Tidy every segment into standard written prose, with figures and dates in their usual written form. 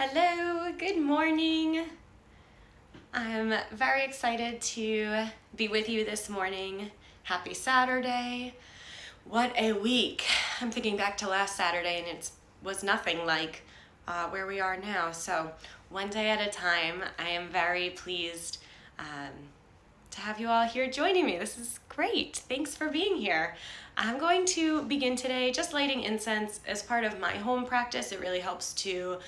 Hello, good morning. I'm very excited to be with you this morning. Happy Saturday. What a week. I'm thinking back to last Saturday and it was nothing like where we are now. So one day at a time, I am very pleased to have you all here joining me. This is great. Thanks for being here. I'm going to begin today just lighting incense as part of my home practice. It really helps to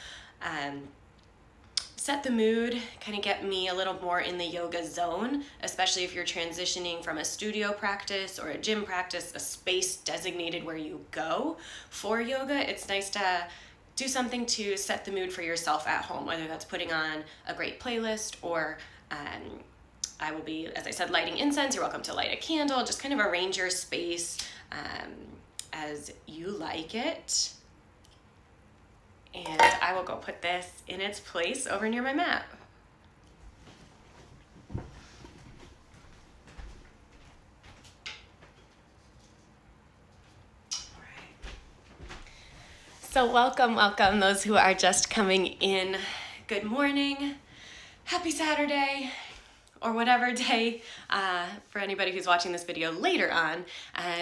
set the mood, kind of get me a little more in the yoga zone, especially if you're transitioning from a studio practice or a gym practice, a space designated where you go for yoga. It's nice to do something to set the mood for yourself at home, whether that's putting on a great playlist or I will be, as I said, lighting incense. You're welcome to light a candle, just kind of arrange your space as you like it. And I will go put this in its place over near my mat. So welcome those who are just coming in. Good morning, happy Saturday, or whatever day for anybody who's watching this video later on.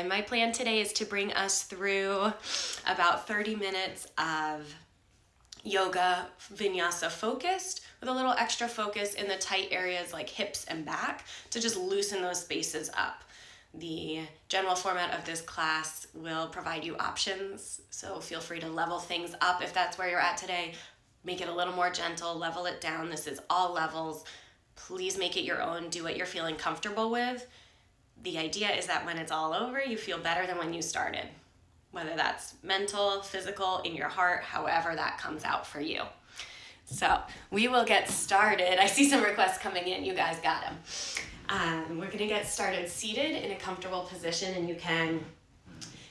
My plan today is to bring us through about 30 minutes of yoga vinyasa focused with a little extra focus in the tight areas like hips and back to just loosen those spaces up. The general format of this class will provide you options, so feel free to level things up if that's where you're at today. Make it a little more gentle, level it down. This is all levels. Please make it your own. Do what you're feeling comfortable with. The idea is that when it's all over, you feel better than when you started. Whether that's mental, physical, in your heart, however that comes out for you. So we will get started. I see some requests coming in. You guys got them. We're gonna get started seated in a comfortable position, and you can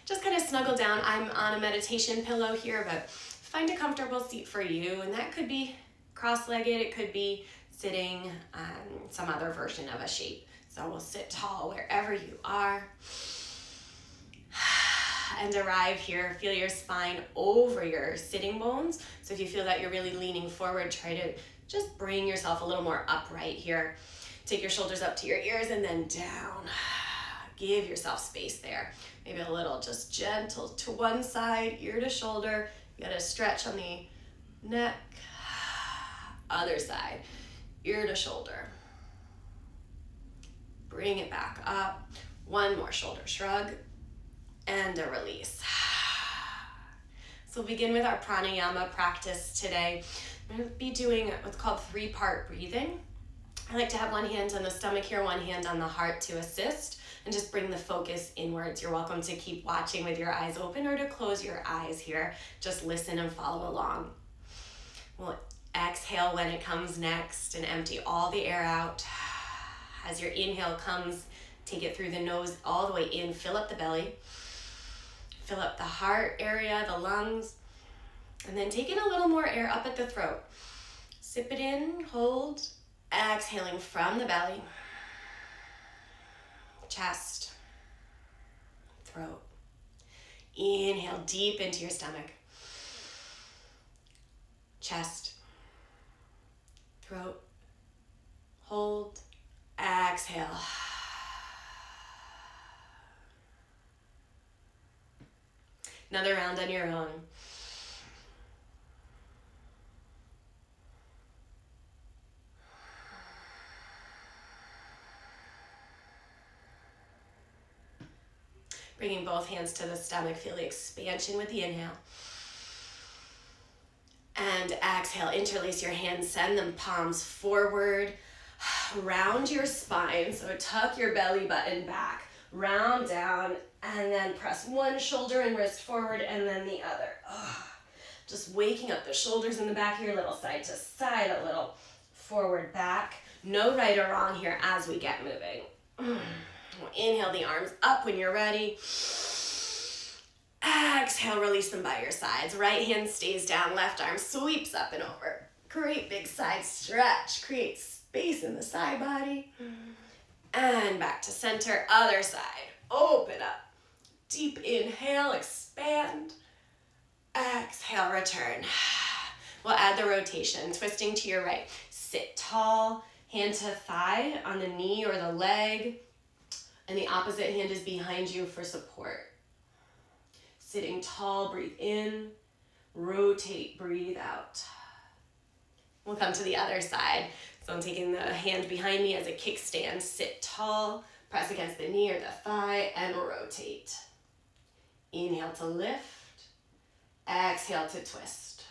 just kind of snuggle down. I'm on a meditation pillow here, but find a comfortable seat for you. And that could be cross-legged, it could be sitting some other version of a shape. So we'll sit tall wherever you are. And arrive here, feel your spine over your sitting bones. So if you feel that you're really leaning forward, try to just bring yourself a little more upright here. Take your shoulders up to your ears and then down. Give yourself space there. Maybe a little just gentle to one side, ear to shoulder. You gotta stretch on the neck. Other side, ear to shoulder. Bring it back up. One more shoulder shrug. And a release. So we'll begin with our pranayama practice today. I'm going to be doing what's called 3-part breathing. I like to have one hand on the stomach here, one hand on the heart to assist, and just bring the focus inwards. You're welcome to keep watching with your eyes open or to close your eyes here. Just listen and follow along. We'll exhale when it comes next and empty all the air out. As your inhale comes, take it through the nose all the way in, fill up the belly. Fill up the heart area, the lungs, and then take in a little more air up at the throat. Sip it in, hold, exhaling from the belly, chest, throat. Inhale deep into your stomach, chest, throat, hold, exhale. Another round on your own. Bringing both hands to the stomach, feel the expansion with the inhale. And exhale, interlace your hands, send them palms forward. Round your spine, so tuck your belly button back. Round down, and then press one shoulder and wrist forward, and then the other. Just waking up the shoulders in the back here, a little side to side, a little forward back. No right or wrong here as we get moving. We'll inhale the arms up when you're ready. Exhale, release them by your sides. Right hand stays down, left arm sweeps up and over. Great big side stretch, create space in the side body. And back to center, other side. Open up. Deep inhale, expand. Exhale, return. We'll add the rotation, twisting to your right. Sit tall, hand to thigh on the knee or the leg, and the opposite hand is behind you for support. Sitting tall, breathe in, rotate, breathe out. We'll come to the other side. So I'm taking the hand behind me as a kickstand. Sit tall, press against the knee or the thigh, and rotate. Inhale to lift, exhale to twist.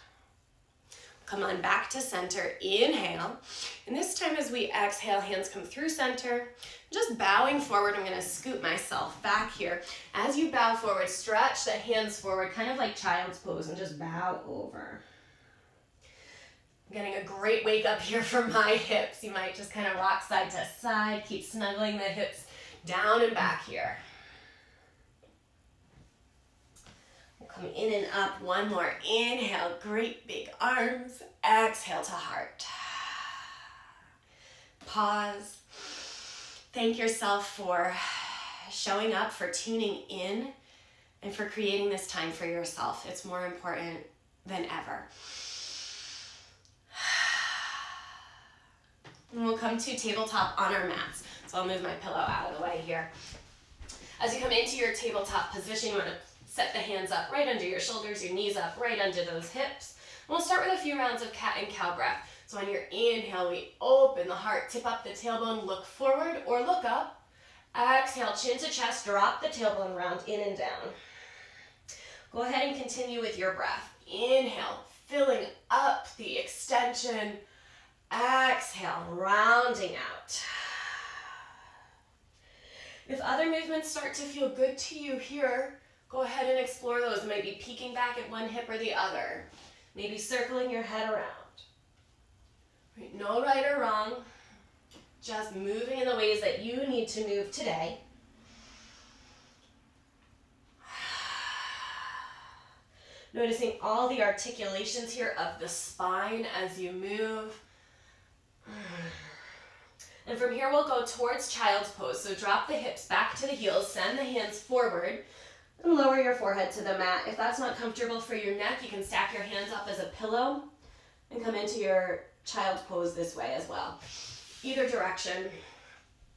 Come on back to center, inhale. And this time as we exhale, hands come through center. Just bowing forward, I'm gonna scoot myself back here. As you bow forward, stretch the hands forward, kind of like child's pose, and just bow over. I'm getting a great wake up here from my hips. You might just kind of rock side to side, keep snuggling the hips down and back here. We'll come in and up, one more. Inhale, great big arms. Exhale to heart. Pause. Thank yourself for showing up, for tuning in, and for creating this time for yourself. It's more important than ever. And we'll come to tabletop on our mats. So I'll move my pillow out of the way here. As you come into your tabletop position, you want to set the hands up right under your shoulders, your knees up right under those hips. And we'll start with a few rounds of cat and cow breath. So on your inhale, we open the heart, tip up the tailbone, look forward or look up. Exhale, chin to chest, drop the tailbone round in and down. Go ahead and continue with your breath. Inhale, filling up the extension. Exhale, rounding out. If other movements start to feel good to you here, go ahead and explore those. Maybe peeking back at one hip or the other. Maybe circling your head around. No right or wrong, just moving in the ways that you need to move today. Noticing all the articulations here of the spine as you move. And from here we'll go towards child's pose. So drop the hips back to the heels, send the hands forward, and lower your forehead to the mat. If that's not comfortable for your neck, you can stack your hands up as a pillow and come into your child's pose this way as well. Either direction.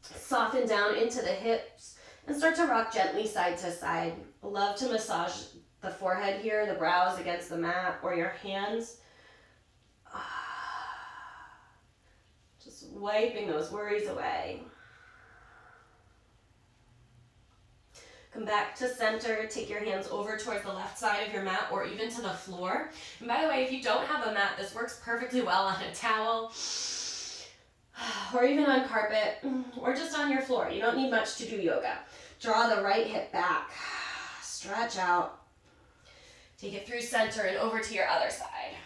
Soften down into the hips and start to rock gently side to side. Love to massage the forehead here, the brows against the mat, or your hands. Just wiping those worries away. Come back to center, take your hands over towards the left side of your mat or even to the floor. And by the way, if you don't have a mat, this works perfectly well on a towel or even on carpet or just on your floor. You don't need much to do yoga. Draw the right hip back, stretch out, take it through center and over to your other side.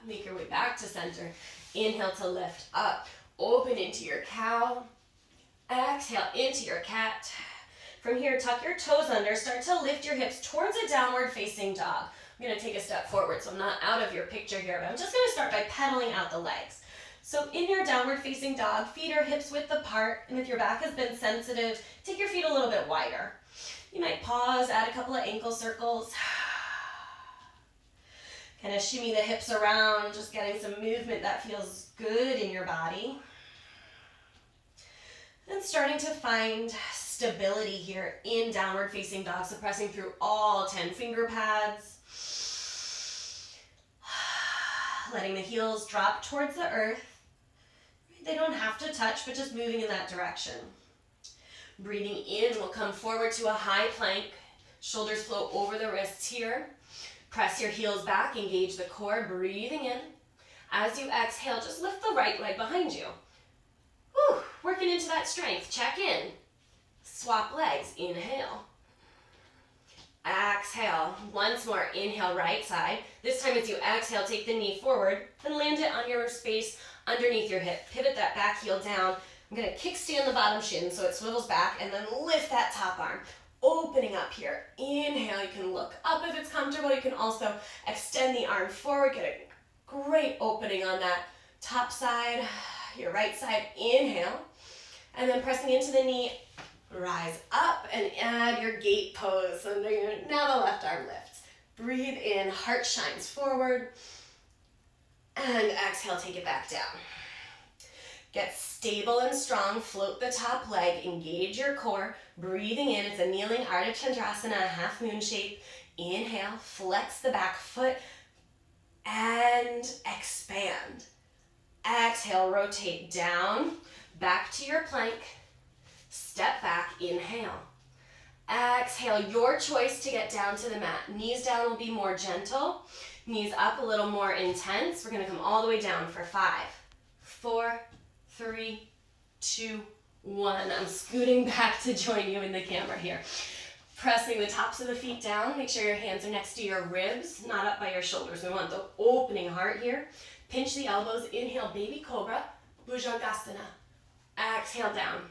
Make your way back to center. Inhale to lift up. Open into your cow. Exhale into your cat. From here, tuck your toes under. Start to lift your hips towards a downward facing dog. I'm going to take a step forward, so I'm not out of your picture here, but I'm just going to start by pedaling out the legs. So in your downward facing dog, feet are hips width apart, and if your back has been sensitive, take your feet a little bit wider. You might pause, add a couple of ankle circles. Kind of shimmy the hips around, just getting some movement that feels good in your body. And starting to find stability here in downward facing dog, so pressing through all 10 finger pads. Letting the heels drop towards the earth. They don't have to touch, but just moving in that direction. Breathing in, we'll come forward to a high plank. Shoulders flow over the wrists here. Press your heels back, engage the core, breathing in. As you exhale, just lift the right leg behind you. Whew, working into that strength, check in. Swap legs, inhale. Exhale, once more, inhale, right side. This time as you exhale, take the knee forward and land it on your space underneath your hip. Pivot that back heel down. I'm gonna kickstand the bottom shin so it swivels back and then lift that top arm. Opening up here. Inhale, you can look up if it's comfortable. You can also extend the arm forward. Get a great opening on that top side, your right side. Inhale. And then pressing into the knee, Rise up and add your gate pose. So now the left arm lifts. Breathe in, heart shines forward. And exhale, take it back down. Get stable and strong, float the top leg, engage your core. Breathing in, it's a kneeling Ardha Chandrasana, a half moon shape. Inhale, flex the back foot and expand. Exhale, rotate down, back to your plank. Step back, inhale. Exhale, your choice to get down to the mat. Knees down will be more gentle. Knees up a little more intense. We're gonna come all the way down for 5, 4, 3, 2, 1. I'm scooting back to join you in the camera here. Pressing the tops of the feet down. Make sure your hands are next to your ribs, not up by your shoulders. We want the opening heart here. Pinch the elbows. Inhale, baby cobra, Bhujangasana. Exhale down.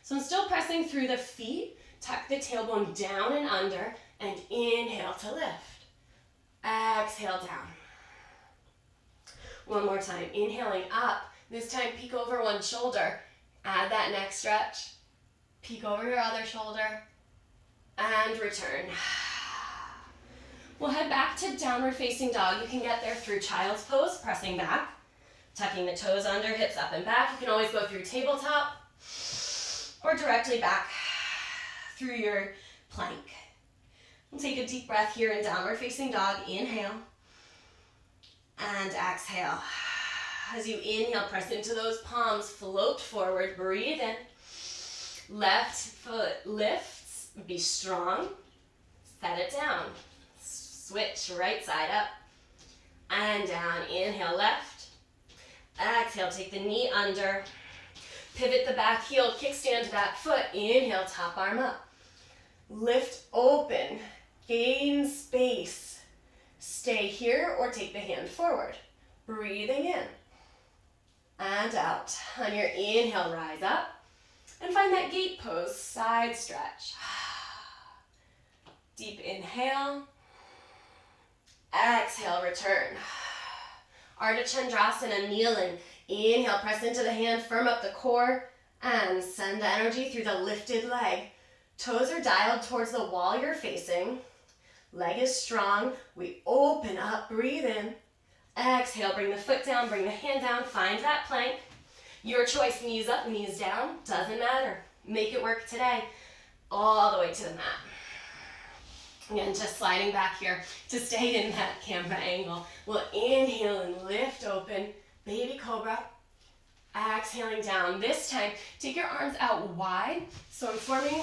So I'm still pressing through the feet. Tuck the tailbone down and under, and inhale to lift. Exhale down. One more time. Inhaling up. This time, peek over one shoulder. Add that neck stretch. Peek over your other shoulder. And return. We'll head back to downward facing dog. You can get there through child's pose, pressing back. Tucking the toes under, hips up and back. You can always go through tabletop or directly back through your plank. We'll take a deep breath here in downward facing dog. Inhale and exhale. As you inhale, press into those palms, float forward, breathe in. Left foot lifts, be strong. Set it down. Switch right side up and down. Inhale left. Exhale, take the knee under. Pivot the back heel, kickstand that foot. Inhale, top arm up. Lift open, gain space. Stay here or take the hand forward. Breathing in and out. On your inhale, rise up and find that gate pose, side stretch. Deep inhale. Exhale, return. Ardha Chandrasana, kneeling. Inhale, press into the hand, firm up the core, and send the energy through the lifted leg. Toes are dialed towards the wall you're facing. Leg is strong. We open up, breathe in. Exhale, bring the foot down, bring the hand down, find that plank. Your choice, knees up, knees down, doesn't matter. Make it work today. All the way to the mat. Again, just sliding back here to stay in that camera angle. We'll inhale and lift open. Baby cobra. Exhaling down. This time, take your arms out wide. So I'm forming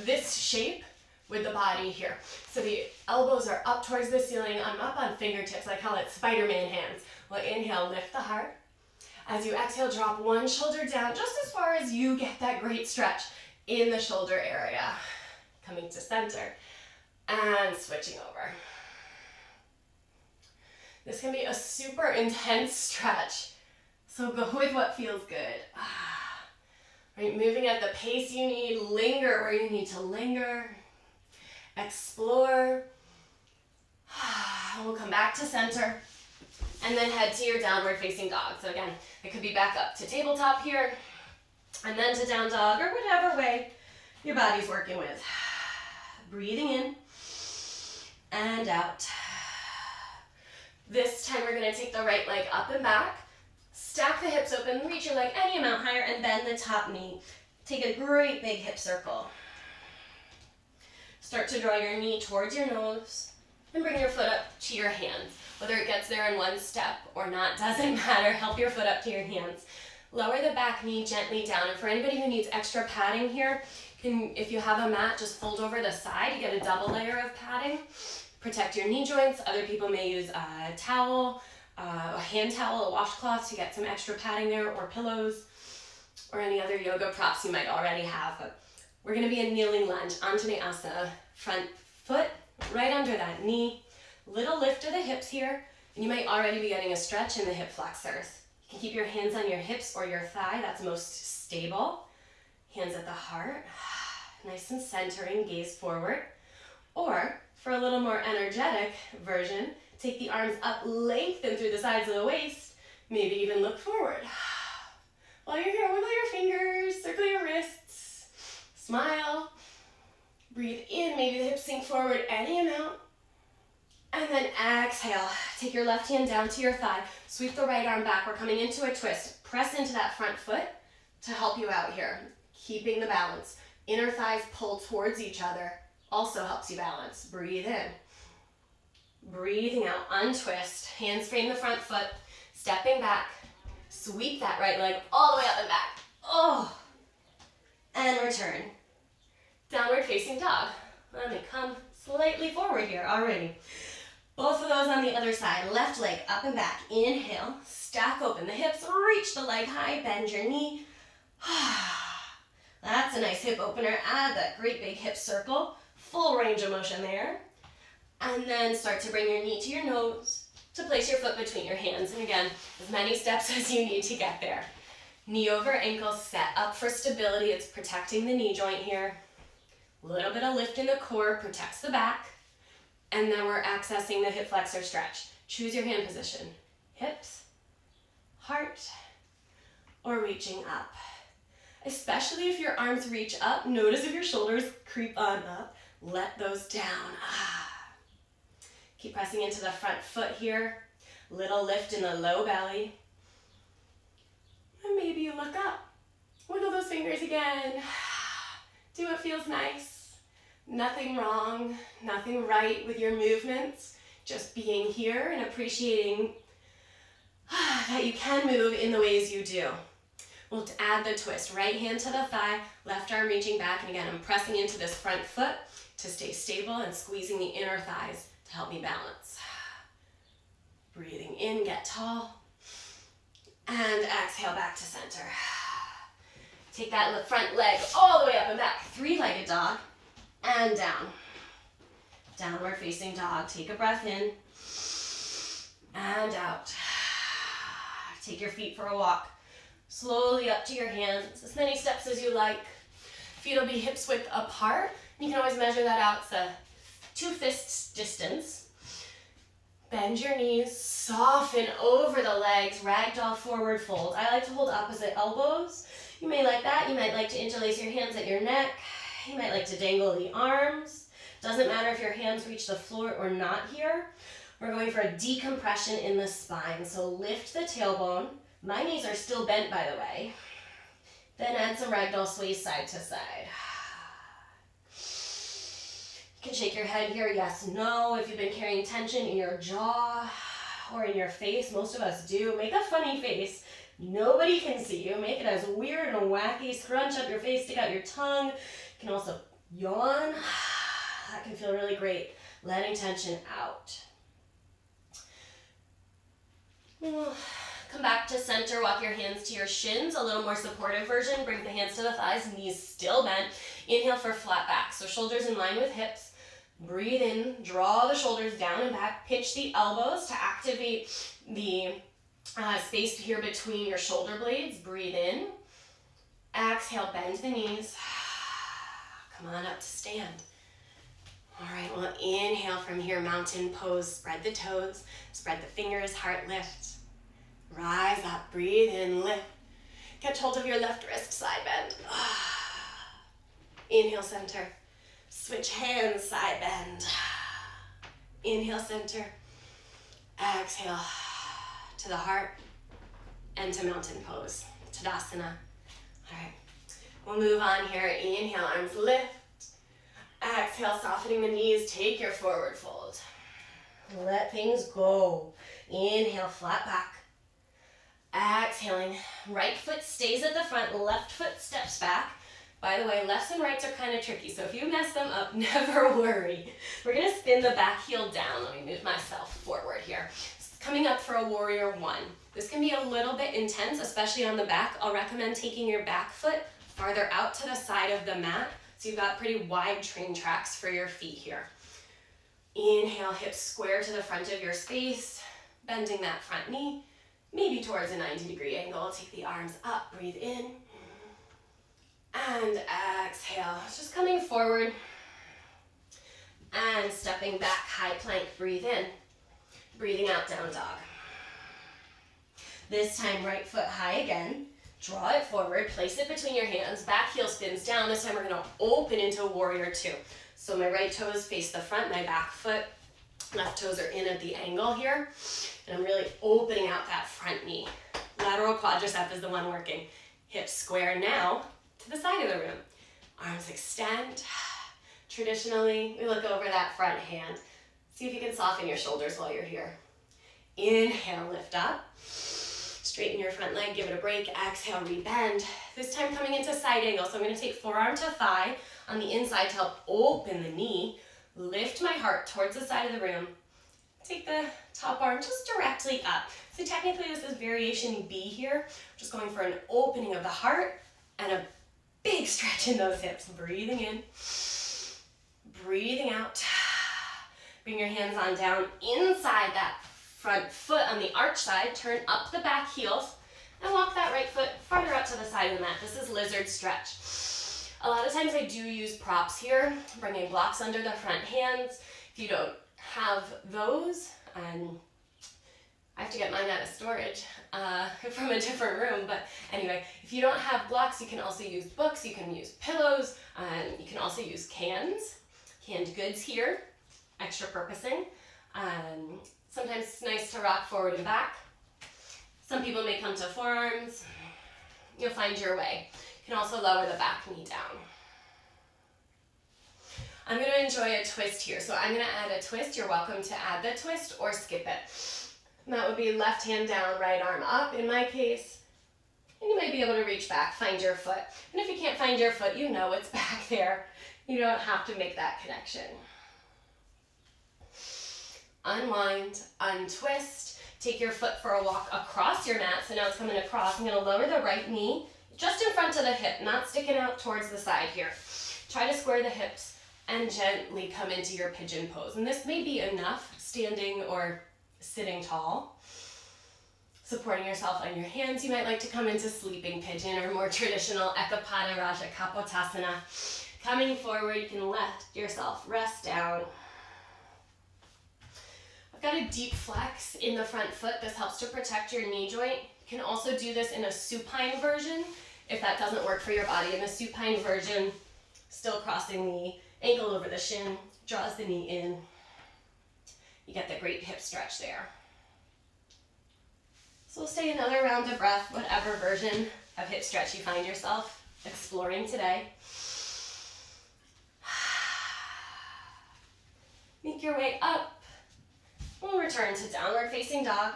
this shape with the body here. So the elbows are up towards the ceiling. I'm up on fingertips. I call it Spider-Man hands. We'll inhale, lift the heart. As you exhale, drop one shoulder down just as far as you get that great stretch in the shoulder area. Coming to center and switching over. This can be a super intense stretch, so go with what feels good. Right, moving at the pace you need, linger where you need to linger, explore. We'll come back to center and then head to your downward facing dog. So again, it could be back up to tabletop here and then to down dog or whatever way your body's working with. Breathing in and out. This time we're going to take the right leg up and back. Stack the hips open, reach your leg any amount higher, and bend the top knee. Take a great big hip circle. Start to draw your knee towards your nose and bring your foot up to your hands. Whether it gets there in one step or not, doesn't matter. Help your foot up to your hands. Lower the back knee gently down. And for anybody who needs extra padding here, if you have a mat, just fold over the side. You get a double layer of padding. Protect your knee joints. Other people may use a towel, a hand towel, a washcloth to get some extra padding there, or pillows, or any other yoga props you might already have. But we're going to be in kneeling lunge, Anjaneyasana. Front foot right under that knee. Little lift of the hips here, and you might already be getting a stretch in the hip flexors. You can keep your hands on your hips or your thigh. That's most stable. Hands at the heart. Nice and centering, gaze forward. Or, for a little more energetic version, take the arms up, lengthen through the sides of the waist, maybe even look forward. While you're here, wiggle your fingers, circle your wrists, Smile. Breathe in, maybe the hips sink forward any amount. And then exhale. Take your left hand down to your thigh. Sweep the right arm back. We're coming into a twist. Press into that front foot to help you out here. Keeping the balance. Inner thighs pull towards each other. Also helps you balance. Breathe in. Breathing out, untwist. Hands frame the front foot. Stepping back. Sweep that right leg all the way up and back. Oh. And return. Downward facing dog. Let me come slightly forward here already. Both of those on the other side. Left leg up and back. Inhale. Stack open the hips. Reach the leg high. Bend your knee. That's a nice hip opener. Add that great big hip circle. Full range of motion there. And then start to bring your knee to your nose to place your foot between your hands. And again, as many steps as you need to get there. Knee over ankle, set up for stability. It's protecting the knee joint here. A little bit of lift in the core protects the back. And then we're accessing the hip flexor stretch. Choose your hand position. Hips, heart, or reaching up. Especially if your arms reach up, notice if your shoulders creep on up. Let those down. Keep pressing into the front foot here. Little lift in the low belly. And maybe you look up. Wiggle those fingers again. Do what feels nice. Nothing wrong, nothing right with your movements. Just being here and appreciating that you can move in the ways you do. We'll add the twist. Right hand to the thigh, left arm reaching back. And again, I'm pressing into this front foot to stay stable and squeezing the inner thighs to help me balance. Breathing in, get tall. And exhale back to center. Take that front leg all the way up and back. Three-legged dog. And down. Downward facing dog. Take a breath in. And out. Take your feet for a walk. Slowly up to your hands. As many steps as you like. Feet will be hips width apart. You can always measure that out. It's a 2 fists distance. Bend your knees. Soften over the legs. Ragdoll forward fold. I like to hold opposite elbows. You may like that. You might like to interlace your hands at your neck. You might like to dangle the arms. Doesn't matter if your hands reach the floor or not here. We're going for a decompression in the spine. So lift the tailbone. My knees are still bent, by the way. Then add some ragdoll sways side to side. You can shake your head here, yes, no. If you've been carrying tension in your jaw or in your face, most of us do. Make a funny face. Nobody can see you. Make it as weird and wacky. Scrunch up your face, stick out your tongue. You can also yawn. That can feel really great. Letting tension out. Come back to center. Walk your hands to your shins. A little more supportive version. Bring the hands to the thighs. Knees still bent. Inhale for flat back. So shoulders in line with hips. Breathe in. Draw the shoulders down and back. Pinch the elbows to activate the space here between your shoulder blades. Breathe in. Exhale. Bend the knees. Come on up to stand. All right, well, inhale from here, mountain pose. Spread the toes, spread the fingers, heart lift. Rise up, breathe in, lift. Catch hold of your left wrist, side bend. Inhale, center. Switch hands, side bend. Inhale, center. Exhale to the heart and to mountain pose, Tadasana. All right. We'll move on here. Inhale, arms lift. Exhale, softening the knees. Take your forward fold. Let things go. Inhale, flat back. Exhaling, right foot stays at the front, left foot steps back. By the way, lefts and rights are kind of tricky, so if you mess them up, never worry. We're gonna spin the back heel down. Let me move myself forward here. Coming up for a warrior one. This can be a little bit intense, especially on the back. I'll recommend taking your back foot farther out to the side of the mat, so you've got pretty wide train tracks for your feet here. Inhale, hips square to the front of your space, bending that front knee, maybe towards a 90-degree angle. Take the arms up, breathe in, and exhale. Just coming forward and stepping back, high plank, breathe in. Breathing out, down dog. This time, right foot high again. Draw it forward, place it between your hands, back heel spins down. This time we're gonna open into warrior two. So my right toes face the front, my back foot, left toes are in at the angle here. And I'm really opening out that front knee. Lateral quadricep is the one working. Hips square now to the side of the room. Arms extend. Traditionally, we look over that front hand. See if you can soften your shoulders while you're here. Inhale, lift up. Straighten your front leg, give it a break. Exhale, rebend. This time coming into side angle. So I'm gonna take forearm to thigh on the inside to help open the knee. Lift my heart towards the side of the room. Take the top arm just directly up. So technically this is variation B here. Just going for an opening of the heart and a big stretch in those hips. Breathing in, breathing out. Bring your hands on down inside that front foot on the arch side. Turn up the back heels and walk that right foot farther out to the side of the mat. This is lizard stretch. A lot of times I do use props here, bringing blocks under the front hands. If you don't have those, I have to get mine out of storage from a different room, but anyway, if you don't have blocks, you can also use books, you can use pillows, you can also use canned goods here, extra purposing. Sometimes it's nice to rock forward and back. Some people may come to forearms. You'll find your way. You can also lower the back knee down. I'm going to enjoy a twist here. So I'm going to add a twist. You're welcome to add the twist or skip it. And that would be left hand down, right arm up in my case. And you might be able to reach back, find your foot. And if you can't find your foot, you know it's back there. You don't have to make that connection. Unwind, untwist. Take your foot for a walk across your mat. So now it's coming across. I'm going to lower the right knee just in front of the hip, not sticking out towards the side here. Try to square the hips and gently come into your pigeon pose. And this may be enough, standing or sitting tall. Supporting yourself on your hands. You might like to come into sleeping pigeon or more traditional Ekapada Raja Kapotasana. Coming forward, you can let yourself rest down. I've got a deep flex in the front foot. This helps to protect your knee joint. You can also do this in a supine version if that doesn't work for your body. In the supine version, still crossing the ankle over the shin, draws the knee in. You get the great hip stretch there. So we'll stay another round of breath, whatever version of hip stretch you find yourself exploring today. Make your way up. We'll return to downward facing dog.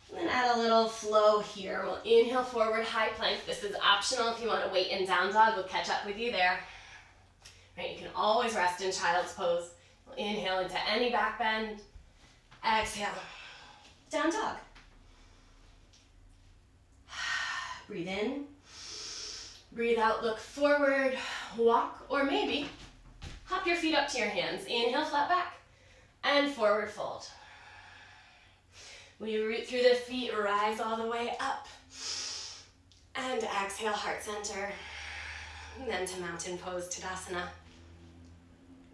And then add a little flow here. We'll inhale forward, high plank. This is optional if you want to wait in down dog. We'll catch up with you there. Right, you can always rest in child's pose. We'll inhale into any back bend. Exhale, down dog. Breathe in. Breathe out, look forward, walk, or maybe hop your feet up to your hands. Inhale, flat back, and forward fold. When you root through the feet, rise all the way up. And exhale, heart center. And then to mountain pose, Tadasana.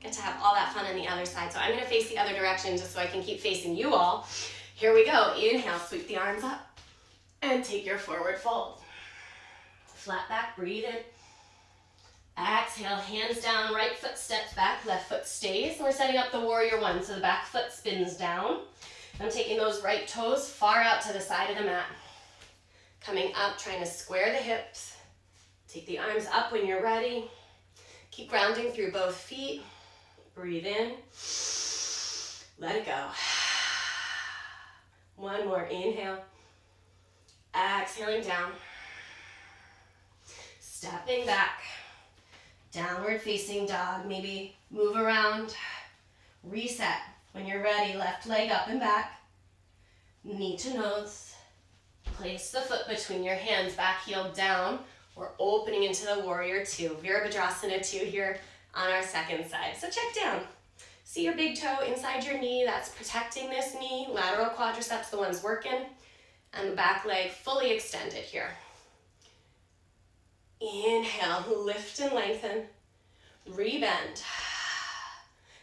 Get to have all that fun on the other side. So I'm going to face the other direction just so I can keep facing you all. Here we go. Inhale, sweep the arms up. And take your forward fold. Flat back, breathe in. Exhale, hands down, right foot steps back, left foot stays. And we're setting up the warrior one, so the back foot spins down. I'm taking those right toes far out to the side of the mat. Coming up, trying to square the hips. Take the arms up when you're ready. Keep grounding through both feet. Breathe in. Let it go. One more, inhale. Exhaling down. Stepping back. Downward facing dog. Maybe move around. Reset. When you're ready, left leg up and back. Knee to nose. Place the foot between your hands, back heel down. We're opening into the warrior two. Virabhadrasana 2 here on our second side. So check down. See your big toe inside your knee. That's protecting this knee. Lateral quadriceps, the one's working. And the back leg fully extended here. Inhale, lift and lengthen. Rebend.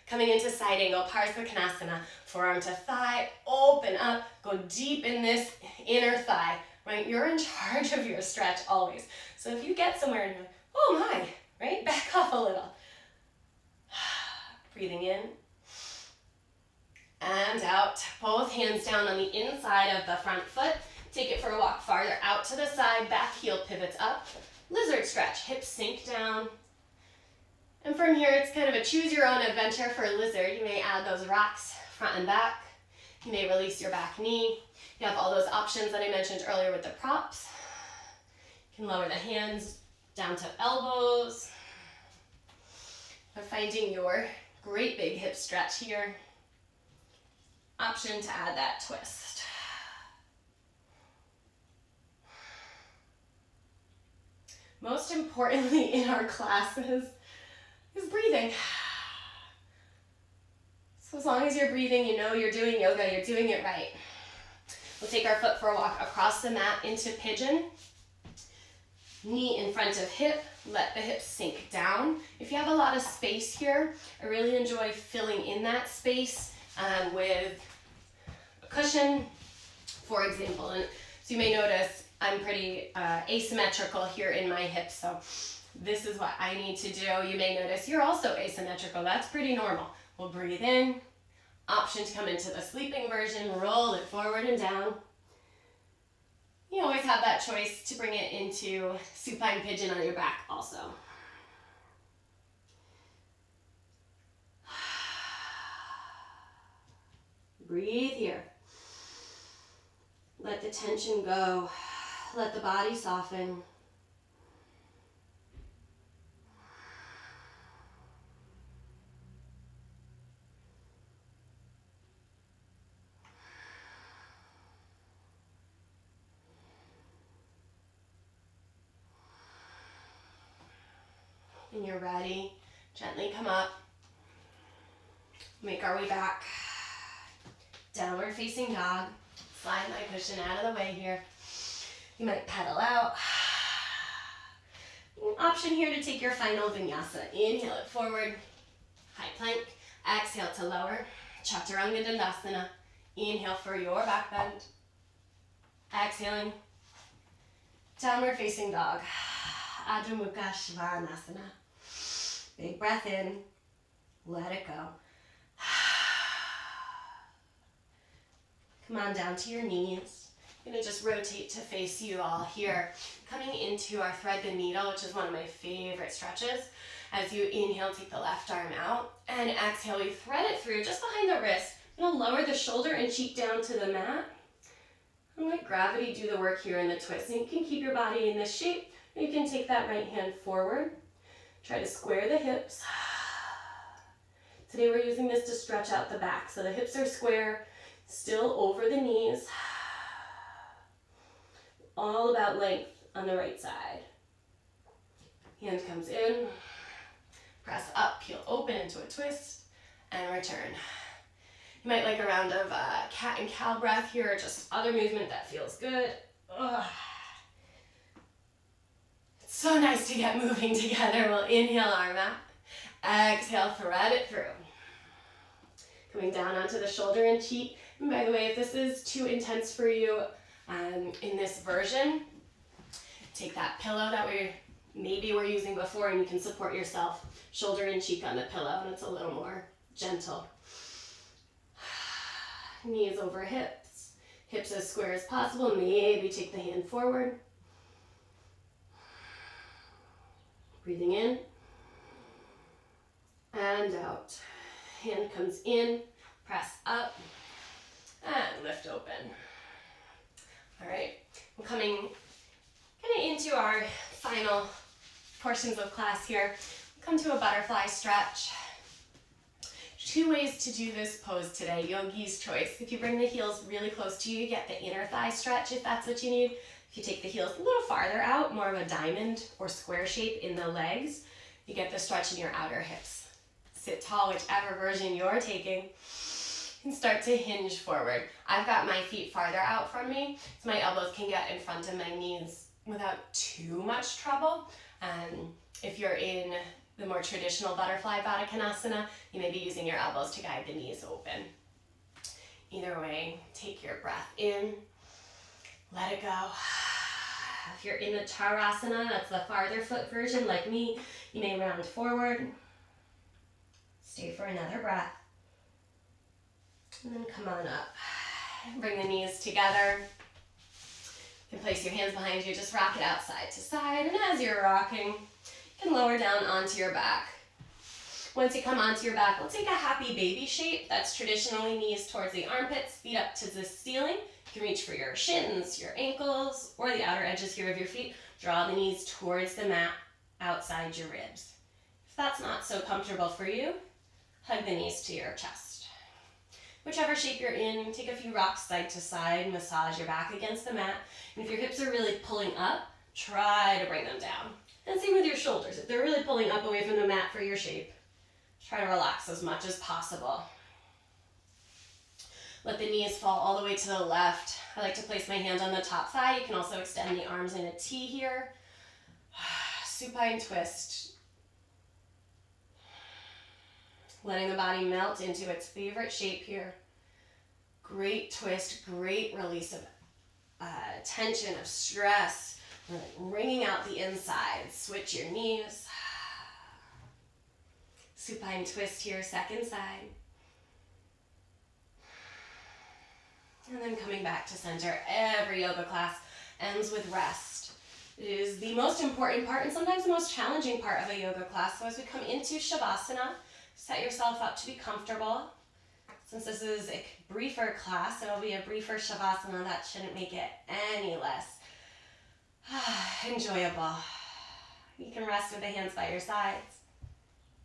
Coming into side angle, Parsvakonasana. Forearm to thigh, open up, go deep in this inner thigh. right? You're in charge of your stretch always. So if you get somewhere and you're like, oh my, right? Back off a little. Breathing in and out. Both hands down on the inside of the front foot. Take it for a walk farther out to the side, back heel pivots up. Lizard stretch, hips sink down. And from here, it's kind of a choose your own adventure for lizard. You may add those rocks front and back. You may release your back knee. You have all those options that I mentioned earlier with the props. You can lower the hands down to elbows. But finding your great big hip stretch here. Option to add that twist. Most importantly in our classes is breathing. So as long as you're breathing, you know you're doing yoga, you're doing it right. We'll take our foot for a walk across the mat into pigeon. Knee in front of hip, let the hips sink down. If you have a lot of space here, I really enjoy filling in that space with a cushion, for example. And so you may notice I'm pretty asymmetrical here in my hips, so this is what I need to do. You may notice you're also asymmetrical. That's pretty normal. We'll breathe in. Option to come into the sleeping version, roll it forward and down. You always have that choice to bring it into supine pigeon on your back also. Breathe here. Let the tension go. Let the body soften. When you're ready, gently come up. Make our way back. Downward facing dog. Slide my cushion out of the way here. You might pedal out. An option here to take your final vinyasa. Inhale it forward. High plank. Exhale to lower. Chaturanga Dandasana. Inhale for your back bend. Exhaling. Downward facing dog. Adho Mukha Svanasana. Big breath in. Let it go. Come on down to your knees. I'm going to just rotate to face you all here. Coming into our thread the needle, which is one of my favorite stretches. As you inhale, take the left arm out. And exhale, we thread it through just behind the wrist. I'm going to lower the shoulder and cheek down to the mat. And let gravity do the work here in the twist. And you can keep your body in this shape. You can take that right hand forward. Try to square the hips. Today we're using this to stretch out the back. So the hips are square, still over the knees. All about length on the right side. Hand comes in. Press up, peel open into a twist, and return. You might like a round of cat and cow breath here, or just other movement that feels good. Ugh. So nice to get moving together. We'll inhale, arm out. Exhale, thread it through. Coming down onto the shoulder and cheek. And by the way, if this is too intense for you in this version, take that pillow that maybe we're using before and you can support yourself. Shoulder and cheek on the pillow, and it's a little more gentle. Knees over hips. Hips as square as possible. Maybe take the hand forward. Breathing in and out. Hand comes in, press up, and lift open. All right, we're coming kind of into our final portions of class here. Come to a butterfly stretch. Two ways to do this pose today, yogi's choice. If you bring the heels really close to you, you get the inner thigh stretch if that's what you need. If you take the heels a little farther out, more of a diamond or square shape in the legs, you get the stretch in your outer hips. Sit tall, whichever version you're taking, and start to hinge forward. I've got my feet farther out from me, so my elbows can get in front of my knees without too much trouble. If you're in the more traditional butterfly Baddha Konasana, you may be using your elbows to guide the knees open. Either way, take your breath in. Let it go. If you're in the Charasana, that's the farther foot version, like me, you may round forward. Stay for another breath. And then come on up. Bring the knees together. You can place your hands behind you, just rock it out side to side. And as you're rocking, you can lower down onto your back. Once you come onto your back, we'll take a happy baby shape. That's traditionally knees towards the armpits, feet up to the ceiling. You can reach for your shins, your ankles, or the outer edges here of your feet. Draw the knees towards the mat, outside your ribs. If that's not so comfortable for you, hug the knees to your chest. Whichever shape you're in, take a few rocks side to side, massage your back against the mat. And if your hips are really pulling up, try to bring them down. And same with your shoulders. If they're really pulling up away from the mat for your shape, try to relax as much as possible. Let the knees fall all the way to the left. I like to place my hand on the top thigh. You can also extend the arms in a T here. Supine twist. Letting the body melt into its favorite shape here. Great twist, great release of tension, of stress. Wringing out the insides. Switch your knees. Supine twist here, second side. And then coming back to center. Every yoga class ends with rest. It is the most important part and sometimes the most challenging part of a yoga class. So as we come into Shavasana, set yourself up to be comfortable. Since this is a briefer class, it'll be a briefer Shavasana. That shouldn't make it any less enjoyable. You can rest with the hands by your sides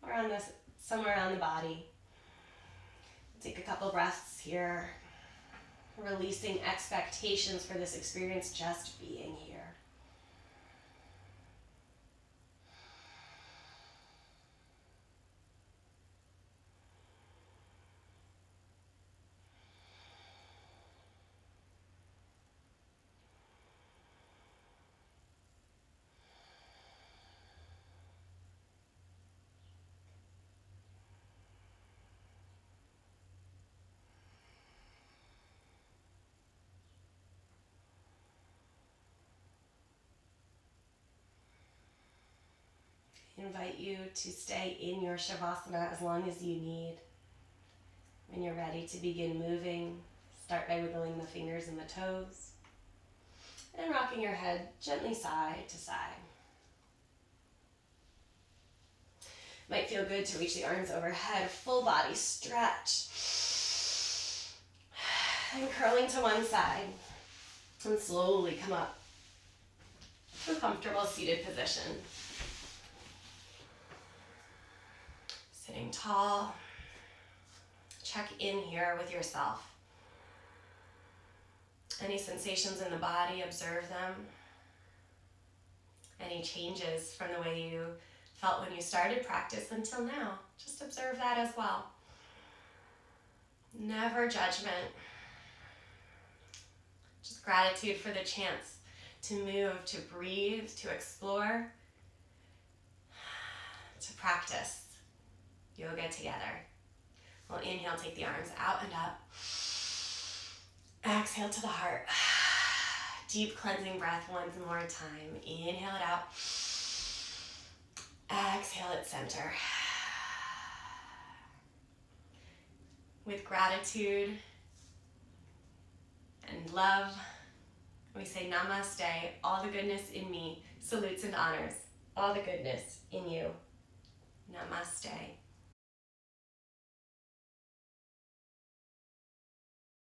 or on this, somewhere on the body. Take a couple breaths here, releasing expectations for this experience, just being here. I invite you to stay in your Shavasana as long as you need. When you're ready to begin moving, start by wiggling the fingers and the toes and rocking your head gently side to side. Might feel good to reach the arms overhead, full body stretch. And curling to one side and slowly come up to a comfortable seated position. Sitting tall, check in here with yourself. Any sensations in the body, observe them. Any changes from the way you felt when you started practice until now, just observe that as well. Never judgment, just gratitude for the chance to move, to breathe, to explore, to practice yoga together. We'll inhale, take the arms out and up. Exhale to the heart. Deep cleansing breath one more time. Inhale it out. Exhale at center. With gratitude and love, we say namaste, all the goodness in me, salutes and honors, all the goodness in you. Namaste.